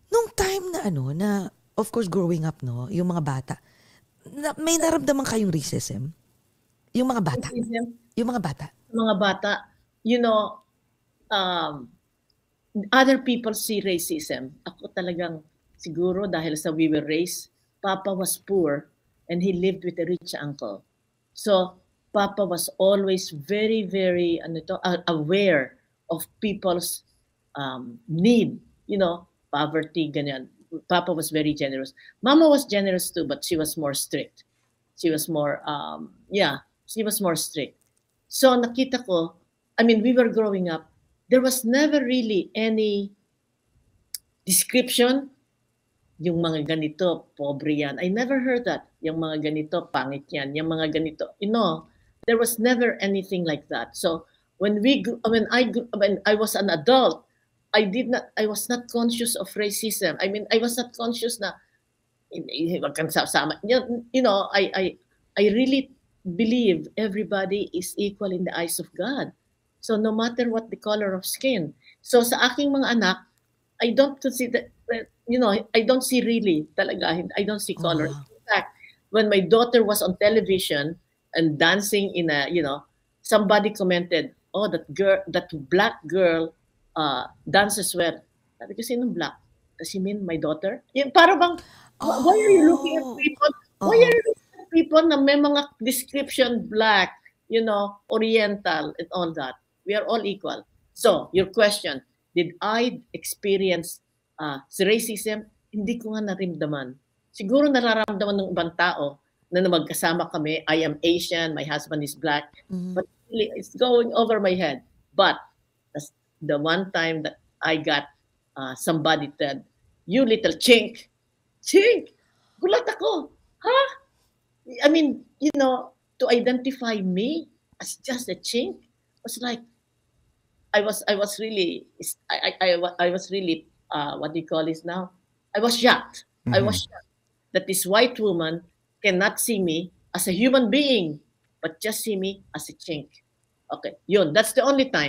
Nung time na ano, na of course growing up, no, yung mga bata, may naramdaman kayong racism? Yung mga bata. Racism, Yung mga bata. mga bata, you know, um, other people see racism. Ako talagang siguro dahil sa we were raised, Papa was poor and he lived with a rich uncle. So Papa was always very, very aware of people's need, you know, poverty, ganyan. Papa was very generous. Mama was generous too, but she was more strict. She was more, she was more strict. So nakita ko, I mean, we were growing up, there was never really any description, yung mga ganito, pobre yan. I never heard that. Yung mga ganito, pangit yan. Yung mga ganito, you know, there was never anything like that. So when I was an adult, I was not conscious of racism. I mean, I was not conscious na, wag kang sasama. You know, I really believe everybody is equal in the eyes of God. So no matter what the color of skin. So sa aking mga anak, I don't consider, you know, I don't see really talaga, I don't see color. Oh. In fact, when my daughter was on television and dancing in a, you know, somebody commented, oh, that black girl dances well. Sabi ko, sinong black? Does she mean my daughter? Yung, para bang, why are you looking at Oh. people? Why Oo. are you looking at people na may mga description black, you know, oriental and all that? We are all equal. So, your question, did I experience racism? Hindi ko nga narimdaman. Siguro nararamdaman ng ibang tao na magkasama kami, I am Asian, my husband is black, but really, it's going over my head. But the one time that I got somebody said, you little chink. Chink! Gulat ako. Ha? I mean, you know, to identify me as just a chink was like, I was really, I was really, what do you call this now? I was shocked. I was shocked that this white woman cannot see me as a human being, but just see me as a chink. Okay, yun. That's the only time.